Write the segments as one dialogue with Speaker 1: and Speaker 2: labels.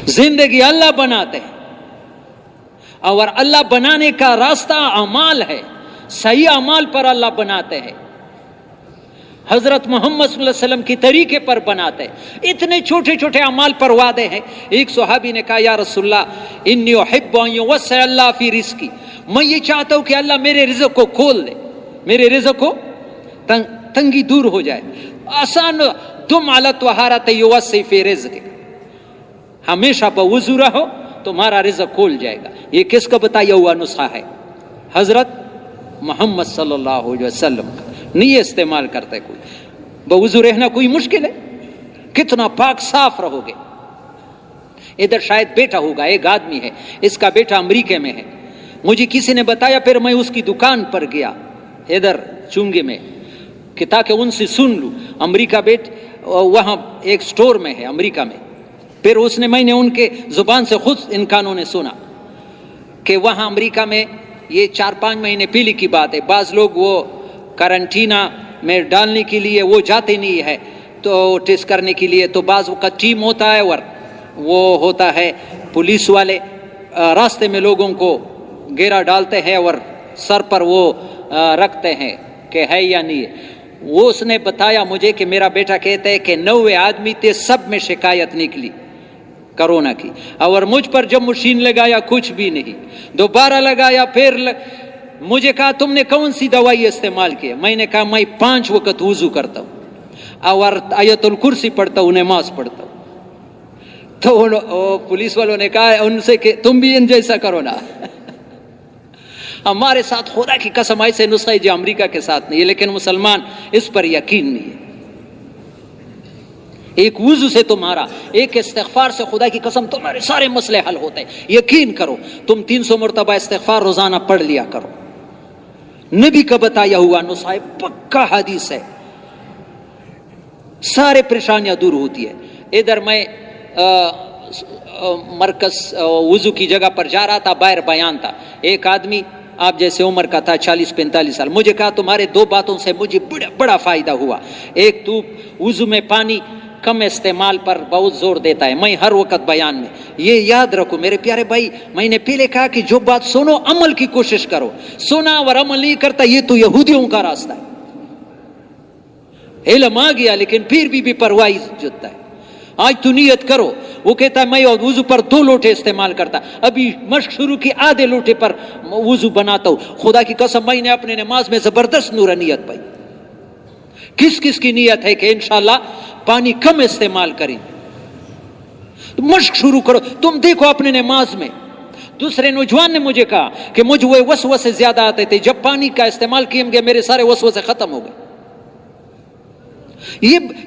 Speaker 1: زندگی اللہ بناتے ہیں، اور اللہ بنانے کا راستہ اعمال ہے، صحیح اعمال پر اللہ بناتے ہیں، حضرت محمد صلی اللہ علیہ وسلم کی طریقے پر بناتے ہیں۔ اتنے چھوٹے چھوٹے اعمال پر وعدے ہیں۔ ایک صحابی نے کہا یا رسول اللہ انی احب ان یوسع اللہ فی رزقی، میں یہ چاہتا ہوں کہ اللہ میرے رزق کو کھول دے، میرے رزق کو تنگی دور ہو جائے۔ آسان، تم علی طہارت یوسع فی رزق، ہمیشہ بوضو رہو تمہارا رزق کھول جائے گا۔ یہ کس کا بتایا ہوا نسخہ ہے؟ حضرت محمد صلی اللہ علیہ وسلم کا، نہیں استعمال کرتے کوئی۔ بوضو رہنا کوئی مشکل ہے؟ کتنا پاک صاف رہو گے۔ ادھر شاید بیٹا ہوگا، ایک آدمی ہے، اس کا بیٹا امریکہ میں ہے، مجھے کسی نے بتایا، پھر میں اس کی دکان پر گیا ادھر چونگے میں کہ تاکہ ان سے سن لوں۔ امریکہ وہاں ایک سٹور میں ہے امریکہ میں، پھر میں نے ان کے زبان سے خود ان کانوں نے سنا کہ وہاں امریکہ میں یہ 4-5 مہینے پہلے کی بات ہے، بعض لوگ وہ کرنٹینا میں ڈالنے کے لیے وہ جاتے نہیں ہے تو ٹیسٹ کرنے کے لیے، تو بعض کا ٹیم ہوتا ہے اور وہ ہوتا ہے پولیس والے، راستے میں لوگوں کو گھیرا ڈالتے ہیں اور سر پر وہ رکھتے ہیں کہ ہے یا نہیں ہے۔ وہ اس نے بتایا مجھے کہ میرا بیٹا کہتا ہے کہ 90 آدمی تھے، سب میں شکایت نکلی کرونا کی، اور مجھ پر جب مشین لگایا کچھ بھی نہیں، دوبارہ لگایا، پھر مجھے کہا تم نے کون سی دوائی استعمال کی؟ میں نے کہا میں 5 وقت وضو کرتا ہوں اور آیت الکرسی پڑھتا ہوں، نماز پڑھتا ہوں۔ تو پولیس والوں نے کہا ان سے کہ تم بھی ان جیسا کرو نا۔ ہمارے ساتھ خدا کی قسم ایسے نسخے جو امریکہ کے ساتھ نہیں ہے، لیکن مسلمان اس پر یقین نہیں ہے۔ ایک وضو سے تمہارا، ایک استغفار سے خدا کی قسم تمہارے سارے مسئلے حل ہوتے ہیں۔ یقین کرو، تم 300 مرتبہ استغفار روزانہ پڑھ لیا کرو، نبی کا بتایا ہوا نسخہ، پکا حدیث ہے، سارے پریشانیاں دور ہوتی ہے۔ ادھر میں مرکز وضو کی جگہ پر جا رہا تھا، باہر بیان تھا، ایک آدمی آپ جیسے عمر کا تھا، 40-45 سال، مجھے کہا تمہارے 2 باتوں سے مجھے بڑا فائدہ ہوا۔ ایک تو وضو میں پانی کم استعمال پر بہت زور دیتا ہے، میں ہر وقت بیان میں یہ یاد رکھو میرے پیارے بھائی، میں نے پہلے کہا کہ جو بات سنو عمل کی کوشش کرو، سنا اور عمل نہیں کرتا یہ تو یہودیوں کا راستہ ہے۔ علم آ گیا لیکن پھر بھی پرواہی جتتا ہے۔ آج تو نیت کرو، وہ کہتا ہے میں وضو پر 2 لوٹے استعمال کرتا، ابھی مشق شروع کی، آدھے لوٹے پر وضو بناتا ہوں۔ خدا کی قسم میں نے اپنے نماز میں زبردست نورانیت پائی۔ کس کس کی نیت ہے کہ انشاءاللہ پانی کم استعمال کریں؟ مشق شروع کرو، تم دیکھو اپنے نماز میں۔ دوسرے نوجوان نے مجھے کہا کہ مجھے وہ وسوسے زیادہ آتے تھے، جب پانی کا استعمال کیا گیا میرے سارے وسوسے ختم ہو گئے۔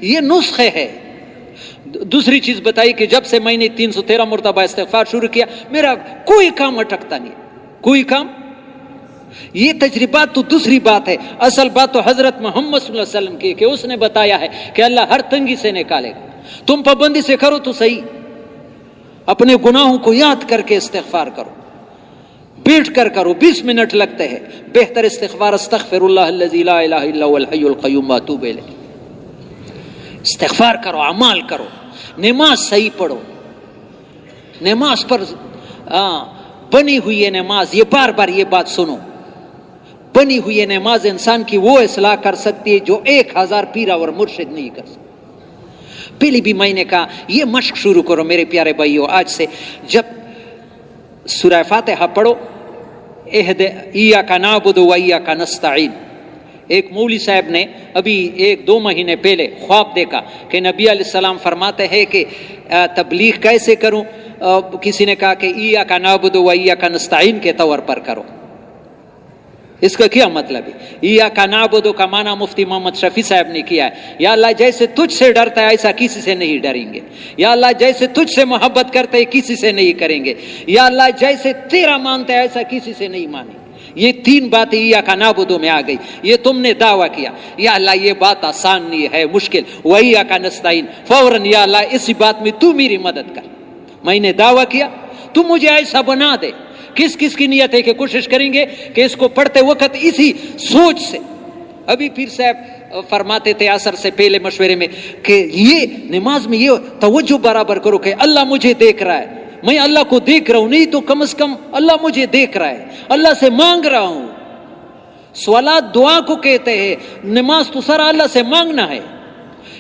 Speaker 1: یہ نسخے ہے۔ دوسری چیز بتائی کہ جب سے میں نے 313 مرتبہ استغفار شروع کیا، میرا کوئی کام اٹکتا نہیں، کوئی کام۔ یہ تجربات تو دوسری بات ہے، اصل بات تو حضرت محمد صلی اللہ علیہ وسلم کی کہ اس نے بتایا ہے کہ اللہ ہر تنگی سے نکالے گا۔ تم پابندی سے کرو تو صحیح، اپنے گناہوں کو یاد کر کے استغفار کرو، بیٹھ کر کرو، 20 منٹ لگتے ہیں۔ بہتر استغفار استغفر اللہ الذی لا الہ الا هو الحی القیوم واتوب الیہ۔ استغفار کرو، اعمال کرو، نماز صحیح پڑھو، نماز پر بنی ہوئی ہے نماز، یہ بار بار یہ بات سنو، بنی ہوئی ہے نماز انسان کی وہ اصلاح کر سکتی ہے جو 1000 پیر اور مرشد نہیں کر سکتے۔ پہلے بھی میں نے کہا یہ مشق شروع کرو میرے پیارے بھائیو، آج سے جب سورہ فاتحہ پڑھو، ایاک نعبد و ایاک نستعین۔ ایک مولوی صاحب نے ابھی 1-2 مہینے پہلے خواب دیکھا کہ نبی علیہ السلام فرماتے ہیں کہ تبلیغ کیسے کروں؟ کسی نے کہا کہ ایاک نعبد و ایاک نستعین کے طور پر کرو۔ اس کا کیا مطلب ہے؟ ایاک نعبد کا معنی مفتی محمد شفیع صاحب نے کیا ہے، یا اللہ جیسے تجھ سے ڈرتا ہے ایسا کسی سے نہیں ڈریں گے، یا اللہ جیسے تجھ سے محبت کرتے ہیں کسی سے نہیں کریں گے، یا اللہ جیسے تیرا مانتے ہیں ایسا کسی سے نہیں مانیں گے۔ یہ 3 باتیں ایاک نعبد میں آ گئی۔ یہ تم نے دعویٰ کیا، یا اللہ یہ بات آسان نہیں ہے، مشکل، و ایاک نستعین، فوراً یا اللہ اسی بات میں تو میری مدد کر۔ میں نے دعویٰ کیا تو مجھے ایسا بنا دے۔ کس کس کی نیت ہے کہ کوشش کریں گے کہ اس کو پڑھتے وقت اسی سوچ سے۔ ابھی پیر صاحب فرماتے تھے عصر سے پہلے مشورے میں کہ یہ نماز میں یہ توجہ برابر کرو کہ اللہ مجھے دیکھ رہا ہے، میں اللہ کو دیکھ رہا ہوں، نہیں تو کم از کم اللہ مجھے دیکھ رہا ہے، اللہ سے مانگ رہا ہوں۔ سوالات دعا کو کہتے ہیں، نماز تو سارا اللہ سے مانگنا ہے۔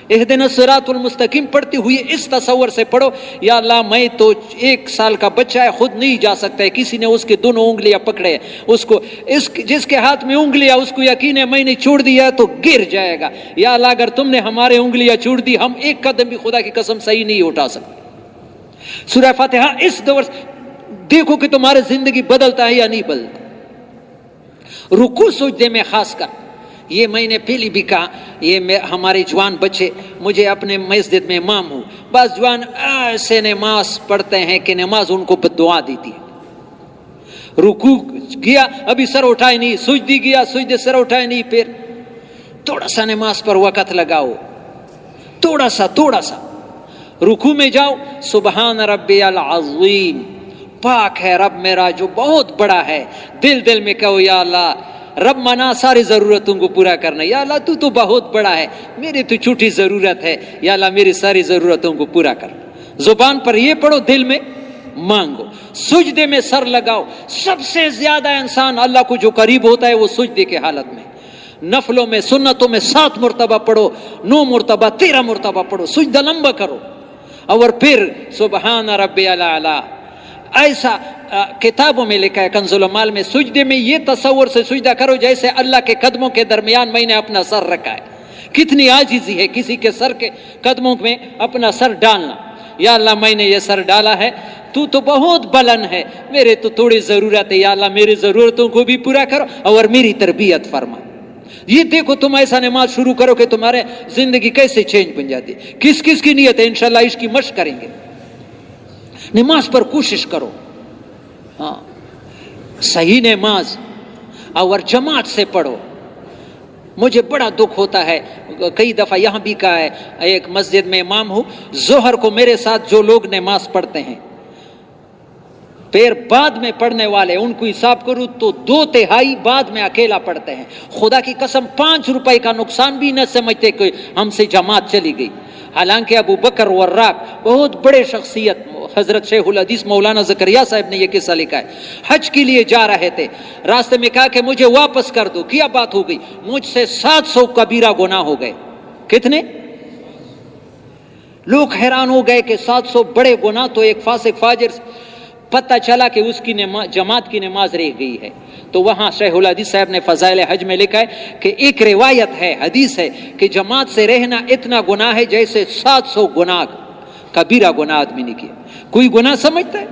Speaker 1: اہدنا الصراط المستقیم پڑھتے ہوئے اس تصور سے پڑھو، یا اللہ میں تو 1 سال کا بچہ ہے، خود نہیں جا سکتا ہے، کسی نے اس کے دونوں انگلیاں پکڑے ہیں، اس کو جس کے ہاتھ میں انگلیاں اس کو یقین ہے میں نے چھوڑ دیا تو گر جائے گا، یا اللہ اگر تم نے ہمارے انگلیاں چھوڑ دی ہم 1 قدم بھی خدا کی قسم صحیح نہیں اٹھا سکتے۔ سورہ فاتحہ اس دور دیکھو کہ تمہاری زندگی بدلتا ہے یا نہیں بدلتا۔ رکوع سجدے میں خاص کر یہ میں نے پہلی بھی کہا، یہ ہمارے جوان بچے، مجھے اپنے مسجد میں امام ہوں، بعض جوان ایسے نماز پڑھتے ہیں کہ نماز ان کو بددعا دیتی ہے۔ رکوع گیا ابھی سر اٹھائے نہیں، سجدی گیا سجدے سر اٹھائے نہیں، پھر تھوڑا سا نماز پر وقت لگاؤ، تھوڑا سا رکوع میں جاؤ، سبحان ربی العظیم، پاک ہے رب میرا جو بہت بڑا ہے، دل میں کہو یا اللہ رب منا ساری ضرورتوں کو پورا کرنا، یا اللہ تو بہت بڑا ہے، میری تو چھوٹی ضرورت ہے، یا اللہ میری ساری ضرورتوں کو پورا کر۔ زبان پر یہ پڑھو، دل میں مانگو، سجدے میں سر لگاؤ۔ سب سے زیادہ انسان اللہ کو جو قریب ہوتا ہے وہ سجدے کے حالت میں، نفلوں میں سنتوں میں 7 مرتبہ پڑھو، 9 مرتبہ 13 مرتبہ پڑھو، سجدہ لمبا کرو، اور پھر سبحان ربی الاعلی۔ ایسا کتابوں میں لکھا ہے کنز العمال میں، سجدے میں یہ تصور سے سجدہ کرو جیسے اللہ کے قدموں کے درمیان میں نے اپنا سر رکھا ہے۔ کتنی عاجزی ہے کسی کے سر کے قدموں میں اپنا سر ڈالنا، یا اللہ میں نے یہ سر ڈالا ہے، تو بہت بلند ہے، میرے تو تھوڑی ضرورت ہے، یا اللہ میری ضرورتوں کو بھی پورا کرو اور میری تربیت فرما۔ یہ دیکھو تم ایسا نماز شروع کرو کہ تمہارے زندگی کیسے چینج بن جاتی ہے۔ کس کی نیت ہے، انشاءاللہ اس کی مشق کریں گے۔ نماز پر کوشش کرو، ہاں صحیح نماز اور جماعت سے پڑھو۔ مجھے بڑا دکھ ہوتا ہے، کئی دفعہ یہاں بھی کہا ہے، ایک مسجد میں امام ہوں، ظہر کو میرے ساتھ جو لوگ نماز پڑھتے ہیں، پھر بعد میں پڑھنے والے ان کو حساب کروں تو 2/3 بعد میں اکیلا پڑھتے ہیں۔ خدا کی قسم 5 روپے کا نقصان بھی نہ سمجھتے کہ ہم سے جماعت چلی گئی۔ حالانکہ ابو بکر وراق بہت بڑے شخصیت، حضرت شیخ الحدیث مولانا زکریا صاحب نے یہ قصہ لکھا ہے، حج کے لیے جا رہے تھے، راستے میں کہا کہ مجھے واپس کر دو، کیا بات ہو گئی؟ مجھ سے 700 کبیرہ گناہ ہو گئے۔ کتنے؟ لوگ حیران ہو گئے کہ 700 بڑے گناہ تو ایک فاسق فاجر، پتہ چلا کہ اس کی جماعت کی نماز رہ گئی ہے۔ تو وہاں شیخ الحدیث صاحب نے فضائل حج میں لکھا ہے کہ ایک روایت ہے، حدیث ہے کہ جماعت سے رہنا اتنا گناہ ہے جیسے 700 گناہ کبیرہ گناہ آدمی نے کیا۔ کوئی گناہ سمجھتا ہے؟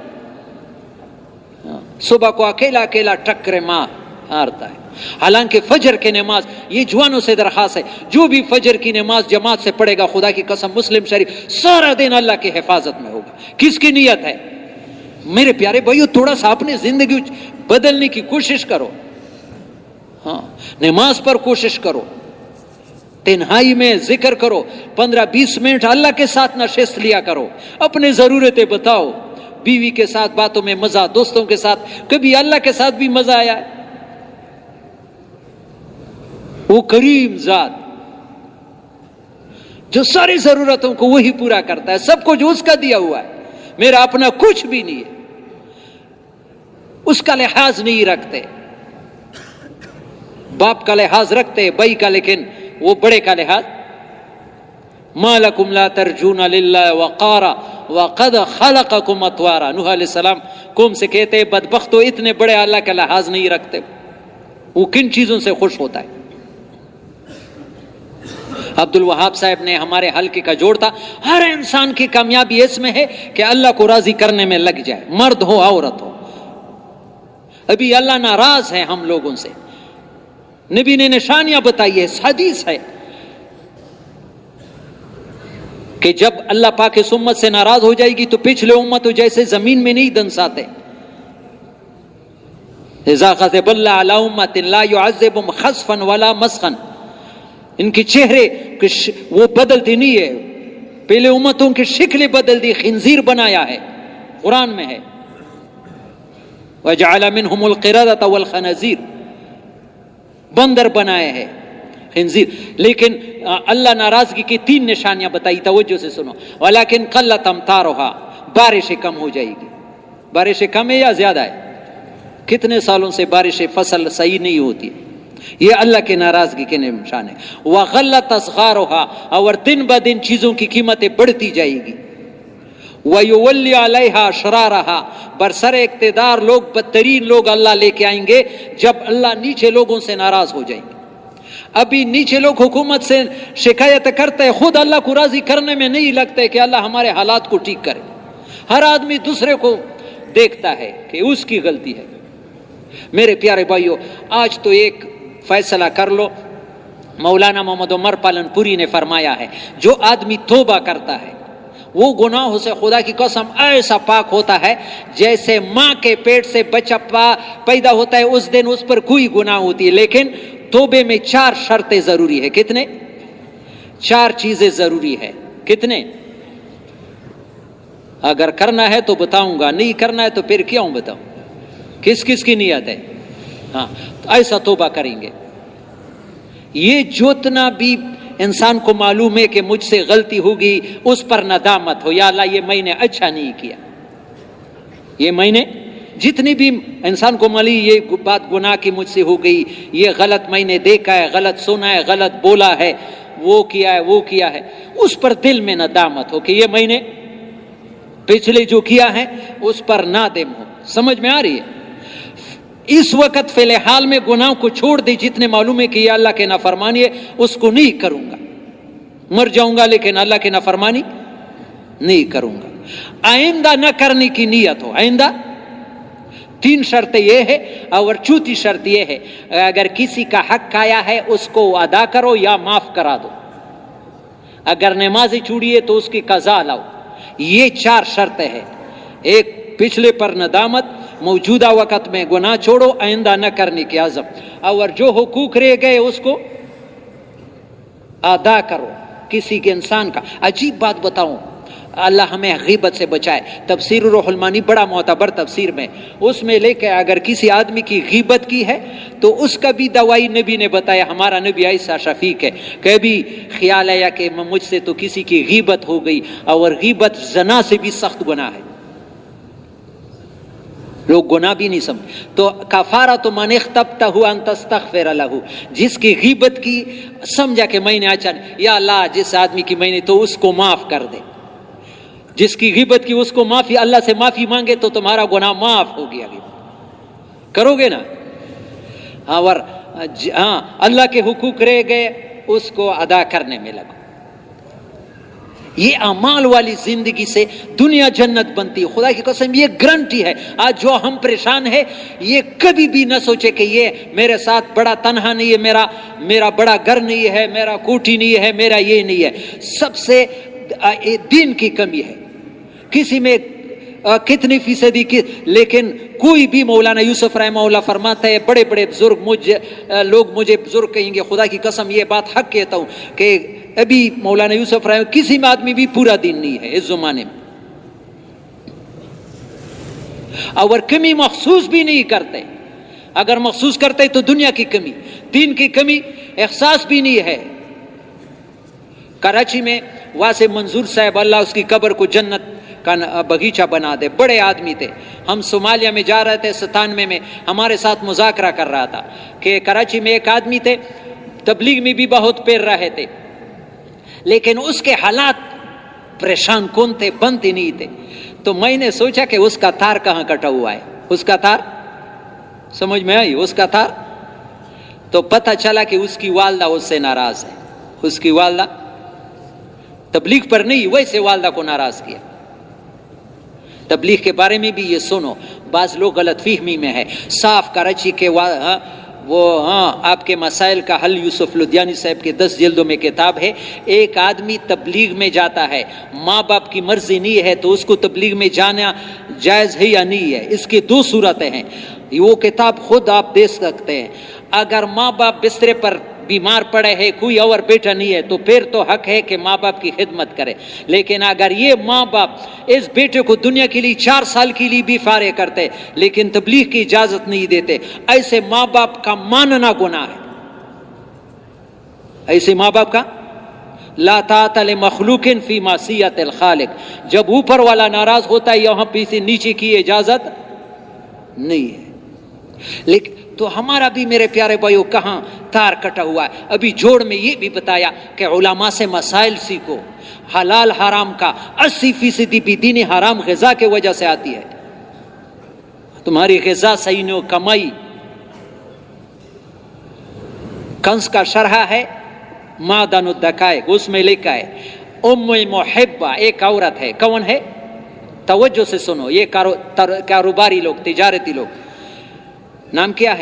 Speaker 1: صبح کو اکیلا ٹکرے مارتا ہے۔ حالانکہ فجر کی نماز، یہ جوانوں سے درخواست ہے، جو بھی فجر کی نماز جماعت سے پڑھے گا، خدا کی قسم مسلم شریف سارا دن اللہ کی حفاظت میں ہوگا۔ کس کی نیت ہے؟ میرے پیارے بھائیو، تھوڑا سا اپنی زندگی بدلنے کی کوشش کرو، ہاں نماز پر کوشش کرو، تنہائی میں ذکر کرو، 15-20 منٹ اللہ کے ساتھ نشست لیا کرو، اپنے ضرورتیں بتاؤ، بیوی کے ساتھ باتوں میں مزہ، دوستوں کے ساتھ، کبھی اللہ کے ساتھ بھی مزہ آیا ہے؟ وہ کریم ذات جو ساری ضرورتوں کو وہی پورا کرتا ہے، سب کو جو اس کا دیا ہوا ہے، میرا اپنا کچھ بھی نہیں ہے، اس کا لحاظ نہیں رکھتے۔ باپ کا لحاظ رکھتے بھائی کا، لیکن وہ بڑے کا لحاظ۔ ما لکم لا ترجون للہ وقارا وقد خلقکم اطوارا، نوح علیہ السلام قوم سے کہتے ہیں بدبختو اتنے بڑے اللہ کا لحاظ نہیں رکھتے، وہ کن چیزوں سے خوش ہوتا ہے؟ عبد الوہاب صاحب نے ہمارے حلقے کا جوڑ تھا، ہر انسان کی کامیابی اس میں ہے کہ اللہ کو راضی کرنے میں لگ جائے، مرد ہو عورت ہو۔ ابھی اللہ ناراض ہے ہم لوگوں سے، نبی نے نشانیاں بتائی ہے، حدیث ہے کہ جب اللہ پاک اس امت سے ناراض ہو جائے گی تو پچھلے امتوں جیسے زمین میں نہیں دنساتے۔ اذا غضب اللہ علی امت لا يعذبهم خسفا ولا مسخا، ان کے چہرے وہ بدلتے نہیں ہے، پہلے امتوں کی شکلیں بدل دی، خنزیر بنایا ہے، قرآن میں ہے، وَجَعَلَ مِنْهُمُ الْقِرَدَةَ وَالْخَنَازِيرَ، بندر بنائے ہیں، خنزیر. لیکن اللہ ناراضگی کی 3 نشانیاں بتائی, توجہ سے سنو. ولیکن قلت امطارها, بارشیں کم ہو جائے گی. بارشیں کم ہے یا زیادہ ہے؟ کتنے سالوں سے بارشیں فصل صحیح نہیں ہوتی, یہ اللہ کے ناراضگی کے نشان ہے. وغلت اسعارها, اور دن بدن چیزوں کی قیمتیں بڑھتی جائے گی. وَيُوَلِّ عَلَيْهَا شَرَارَهَا, برسر اقتدار لوگ بدترین لوگ اللہ لے کے آئیں گے جب اللہ نیچے لوگوں سے ناراض ہو جائیں گے. ابھی نیچے لوگ حکومت سے شکایت کرتے ہیں, خود اللہ کو راضی کرنے میں نہیں لگتے کہ اللہ ہمارے حالات کو ٹھیک کرے. ہر آدمی دوسرے کو دیکھتا ہے کہ اس کی غلطی ہے. میرے پیارے بھائیو, آج تو ایک فیصلہ کر لو. مولانا محمد عمر پالن پوری نے فرمایا ہے, جو آدمی توبہ کرتا ہے وہ گناہوں سے خدا کی قسم ایسا پاک ہوتا ہے جیسے ماں کے پیٹ سے بچہ پیدا ہوتا ہے اس دن اس پر کوئی گناہ ہوتی ہے. لیکن توبے میں 4 شرطیں ضروری ہے. کتنے؟ 4 چیزیں ضروری ہے. کتنے؟ اگر کرنا ہے تو بتاؤں گا, نہیں کرنا ہے تو پھر کیوں بتاؤں؟ کس کس کی نیت ہے؟ ہاں, ایسا توبہ کریں گے. یہ جتنا بھی انسان کو معلوم ہے کہ مجھ سے غلطی ہوگی, اس پر ندامت ہو, یا اللہ یہ میں نے اچھا نہیں کیا, یہ میں نے جتنی بھی انسان کو ملی یہ بات گناہ کی مجھ سے ہو گئی, یہ غلط میں نے دیکھا ہے, غلط سنا ہے, غلط بولا ہے, وہ کیا ہے, وہ کیا ہے, اس پر دل میں ندامت ہو کہ یہ میں نے پچھلے جو کیا ہے اس پر نادم ہو. سمجھ میں آ رہی ہے؟ اس وقت فی الحال میں گناہ کو چھوڑ دی, جتنے معلوم ہے کہ یہ اللہ کے نافرمانی ہے اس کو نہیں کروں گا. مر جاؤں گا لیکن اللہ کی نافرمانی نہیں کروں گا. آئندہ نہ کرنے کی نیت ہو. آئندہ 3 شرطیں یہ ہے, اور 4تھی شرط یہ ہے اگر کسی کا حق آیا ہے اس کو ادا کرو یا معاف کرا دو. اگر نمازیں چھوڑی ہے تو اس کی قضا لاؤ. یہ 4 شرطیں ہیں. ایک پچھلے پر ندامت, موجودہ وقت میں گناہ چھوڑو, آئندہ نہ کرنے کی عزم, اور جو حقوق رہ گئے اس کو ادا کرو. کسی کے انسان کا عجیب بات بتاؤں, اللہ ہمیں غیبت سے بچائے. تفسیر روح المانی بڑا معتبر تفسیر میں, اس میں لے کے اگر کسی آدمی کی غیبت کی ہے تو اس کا بھی دوائی نبی نے بتایا. ہمارا نبی ایسا شفیق ہے, کبھی خیال آیا کہ مجھ سے تو کسی کی غیبت ہو گئی, اور غیبت زنا سے بھی سخت گناہ ہے, لوگ گناہ بھی نہیں سمجھ. تو کفارۃ من اغتبتہ ان تستغفر لہ, جس کی غیبت کی سمجھا کہ میں نے اچھا, یا اللہ جس آدمی کی میں نے تو اس کو معاف کر دے. جس کی غیبت کی اس کو معافی, اللہ سے معافی مانگے تو تمہارا گناہ معاف ہو گیا. کرو گے نا؟ اور ہاں اللہ کے حقوق رہ گئے اس کو ادا کرنے میں لگو. یہ اعمال والی زندگی سے دنیا جنت بنتی ہے. خدا کی قسم یہ گارنٹی ہے. آج جو ہم پریشان ہیں یہ کبھی بھی نہ سوچے کہ یہ میرے ساتھ بڑا تنہا نہیں ہے, میرا بڑا گھر نہیں ہے, میرا کوٹھی نہیں ہے, میرا یہ نہیں ہے. سب سے دین کی کمی ہے. کسی میں کتنی فیصدی کی, لیکن کوئی بھی, مولانا یوسف رحمہ اللہ فرماتا ہے, بڑے بڑے بزرگ لوگ مجھے بزرگ کہیں گے, خدا کی قسم یہ بات حق کہتا ہوں کہ ابھی مولانا یوسف رحمہ کسی میں آدمی بھی پورا دین نہیں ہے اس زمانے میں, اور کمی محسوس بھی نہیں کرتے. اگر محسوس کرتے تو دنیا کی کمی, دین کی کمی احساس بھی نہیں ہے. کراچی میں واسع منظور صاحب, اللہ اس کی قبر کو جنت کا باغیچہ بنا دے, بڑے آدمی تھے. ہم صومالیہ میں جا رہے تھے 97 میں, ہمارے ساتھ مذاکرہ کر رہا تھا کہ کراچی میں ایک آدمی تھے, تبلیغ میں بھی بہت پیر رہے تھے, لیکن اس کے حالات پریشان کن تھے, بنتے نہیں تھے. تو میں نے سوچا کہ اس کا تار کہاں کٹا ہوا ہے. اس کا تار سمجھ میں آئی؟ اس کا تار تو پتہ چلا کہ اس کی والدہ اس سے ناراض ہے. اس کی والدہ تبلیغ پر نہیں, ویسے والدہ کو ناراض کیا. تبلیغ کے بارے میں بھی یہ سنو, بعض لوگ غلط فہمی میں ہے. صاف کراچی کے آپ کے مسائل کا حل یوسف لدھیانی صاحب کے 10 جلدوں میں کتاب ہے. ایک آدمی تبلیغ میں جاتا ہے, ماں باپ کی مرضی نہیں ہے تو اس کو تبلیغ میں جانا جائز ہے یا نہیں ہے. اس کی 2 صورتیں ہیں, وہ کتاب خود آپ دیکھ سکتے ہیں. اگر ماں باپ بسترے پر بیمار پڑے ہے, کوئی اور بیٹا نہیں ہے, تو پھر تو حق ہے کہ ماں باپ کی خدمت کرے. لیکن اگر یہ ماں باپ اس بیٹے کو دنیا کے لیے 4 سال کے لیے بھی فارغ کرتے لیکن تبلیغ کی اجازت نہیں دیتے, ایسے ماں باپ کا ماننا گناہ ہے. ایسے ماں باپ کا لا طاعت لمخلوق فی معصیت الخالق، جب اوپر والا ناراض ہوتا ہے یہاں پیچھے نیچے کی اجازت نہیں ہے۔ لیکن تو ہمارا بھی میرے پیارے بھائیوں کہاں تار کٹا ہوا ہے۔ ابھی جوڑ میں یہ بھی بتایا کہ علماء سے مسائل سیکھو، حلال حرام کا 80% بھی دین حرام غذا کی وجہ سے آتی ہے۔ تمہاری غذا صحیح نہیں ہو، کمائی۔ کنز کا شرح ہے معدن الدقائق، اس میں لکھا ہے ام محبہ ایک عورت ہے۔ کون ہے؟ توجہ سے سنو، یہ کاروباری لوگ، تجارتی لوگ، نام کیا ہے؟